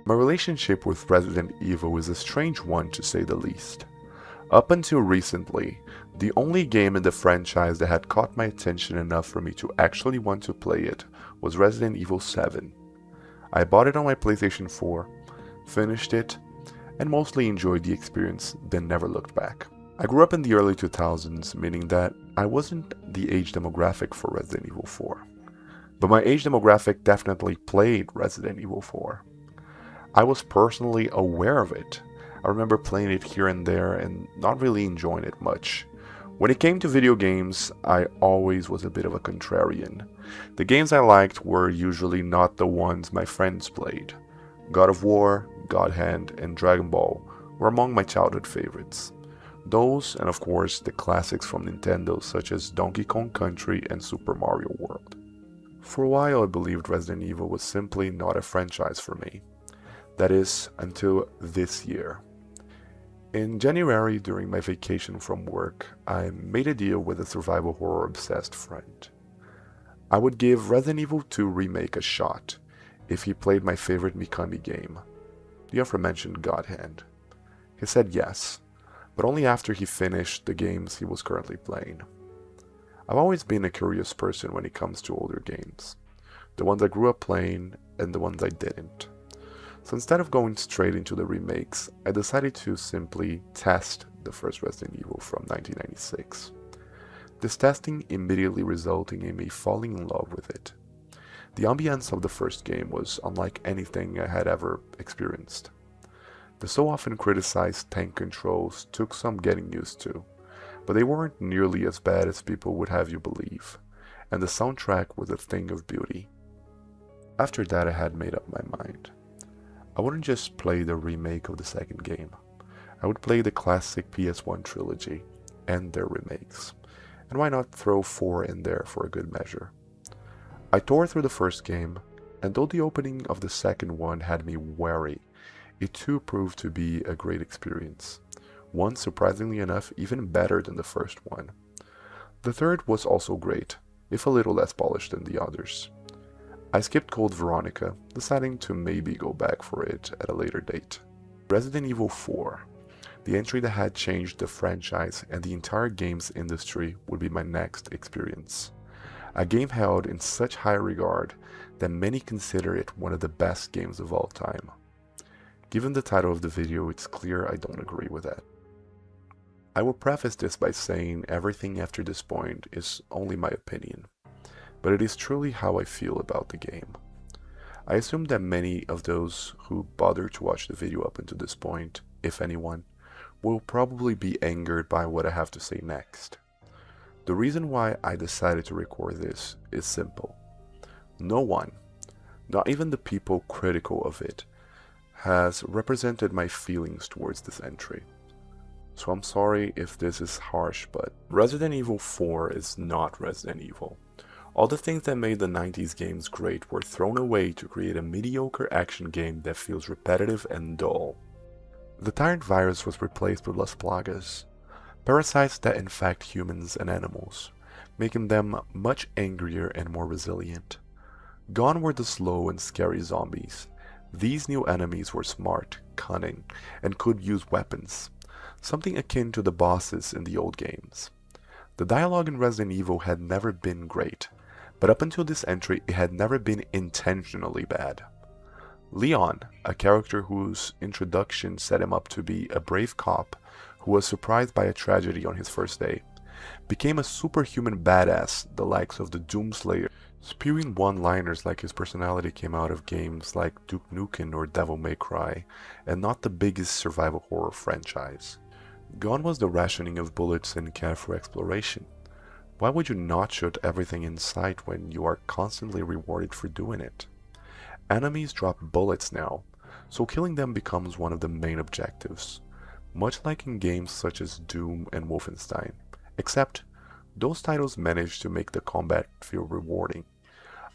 My relationship with Resident Evil is a strange one to say the least. Up until recently, the only game in the franchise that had caught my attention enough for me to actually want to play it was Resident Evil 7. I bought it on my PlayStation 4, finished it, and mostly enjoyed the experience, then never looked back. I grew up in the early 2000s, meaning that I wasn't the age demographic for Resident Evil 4. But my age demographic definitely played Resident Evil 4. I was personally aware of it. I remember playing it here and there and not really enjoying it much. When it came to video games, I always was a bit of a contrarian. The games I liked were usually not the ones my friends played. God of War, God Hand, and Dragon Ball were among my childhood favorites. Those, and of course the classics from Nintendo such as Donkey Kong Country and Super Mario World. For a while I believed Resident Evil was simply not a franchise for me. That is, until this year. In January, during my vacation from work, I made a deal with a survival horror obsessed friend. I would give Resident Evil 2 Remake a shot if he played my favorite Mikami game, the aforementioned God Hand. He said yes, but only after he finished the games he was currently playing. I've always been a curious person when it comes to older games, the ones I grew up playing and the ones I didn't. So instead of going straight into the remakes, I decided to simply test the first Resident Evil from 1996. This testing immediately resulting in me falling in love with it. The ambience of the first game was unlike anything I had ever experienced. The so often criticized tank controls took some getting used to, but they weren't nearly as bad as people would have you believe, and the soundtrack was a thing of beauty. After that I had made up my mind. I wouldn't just play the remake of the second game. I would play the classic PS1 trilogy and their remakes. And why not throw 4 in there for a good measure? I tore through the first game, and though the opening of the second one had me wary, it too proved to be a great experience. One, surprisingly enough, even better than the first one. The third was also great, if a little less polished than the others. I skipped Code Veronica, deciding to maybe go back for it at a later date. Resident Evil 4, the entry that had changed the franchise and the entire games industry, would be my next experience. A game held in such high regard that many consider it one of the best games of all time. Given the title of the video, it's clear I don't agree with that. I will preface this by saying everything after this point is only my opinion, but it is truly how I feel about the game. I assume that many of those who bother to watch the video up until this point, if anyone, will probably be angered by what I have to say next. The reason why I decided to record this is simple. No one, not even the people critical of it, has represented my feelings towards this entry. So I'm sorry if this is harsh, but Resident Evil 4 is not Resident Evil. All the things that made the 90s games great were thrown away to create a mediocre action game that feels repetitive and dull. The tyrant virus was replaced with Las Plagas, parasites that infect humans and animals, making them much angrier and more resilient. Gone were the slow and scary zombies. These new enemies were smart, cunning, and could use weapons, something akin to the bosses in the old games. The dialogue in Resident Evil had never been great, but up until this entry it had never been intentionally bad. Leon, a character whose introduction set him up to be a brave cop who was surprised by a tragedy on his first day, became a superhuman badass the likes of the Doomslayer, spewing one-liners like his personality came out of games like Duke Nukem or Devil May Cry, and not the biggest survival horror franchise. Gone was the rationing of bullets and careful exploration. Why would you not shoot everything in sight when you are constantly rewarded for doing it? Enemies drop bullets now, so killing them becomes one of the main objectives, much like in games such as Doom and Wolfenstein, except those titles manage to make the combat feel rewarding.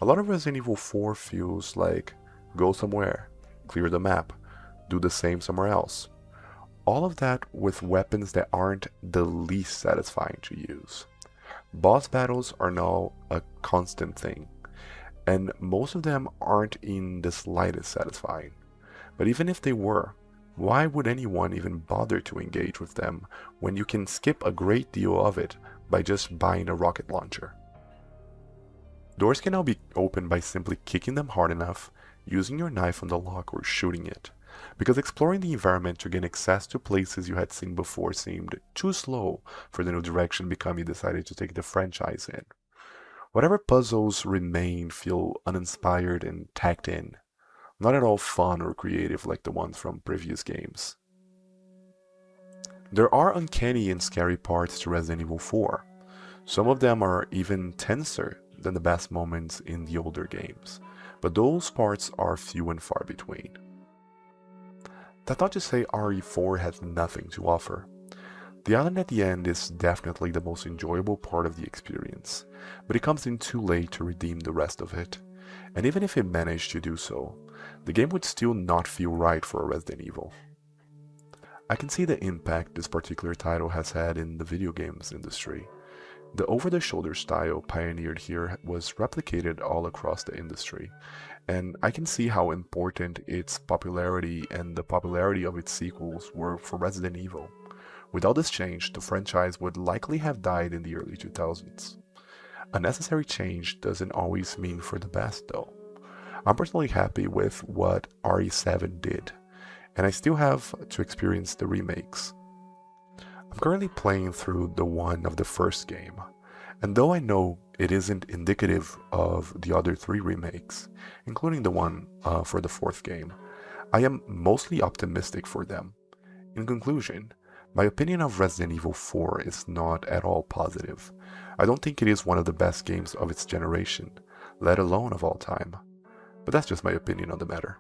A lot of Resident Evil 4 feels like go somewhere, clear the map, do the same somewhere else. All of that with weapons that aren't the least satisfying to use. Boss battles are now a constant thing, and most of them aren't in the slightest satisfying. But even if they were, why would anyone even bother to engage with them when you can skip a great deal of it by just buying a rocket launcher? Doors can now be opened by simply kicking them hard enough, using your knife on the lock, or shooting it, because exploring the environment to gain access to places you had seen before seemed too slow for the new direction Mikami decided to take the franchise in. Whatever puzzles remain feel uninspired and tacked in, not at all fun or creative like the ones from previous games. There are uncanny and scary parts to Resident Evil 4. Some of them are even tenser than the best moments in the older games, but those parts are few and far between. That's not to say RE4 has nothing to offer. The island at the end is definitely the most enjoyable part of the experience, but it comes in too late to redeem the rest of it, and even if it managed to do so, the game would still not feel right for a Resident Evil. I can see the impact this particular title has had in the video games industry. The over-the-shoulder style pioneered here was replicated all across the industry, and I can see how important its popularity and the popularity of its sequels were for Resident Evil. Without this change, the franchise would likely have died in the early 2000s. A necessary change doesn't always mean for the best though. I'm personally happy with what RE7 did, and I still have to experience the remakes. I'm currently playing through the one of the first game, and though I know it isn't indicative of the other 3 remakes, including the one for the 4th game, I am mostly optimistic for them. In conclusion, my opinion of Resident Evil 4 is not at all positive. I don't think it is one of the best games of its generation, let alone of all time. But that's just my opinion on the matter.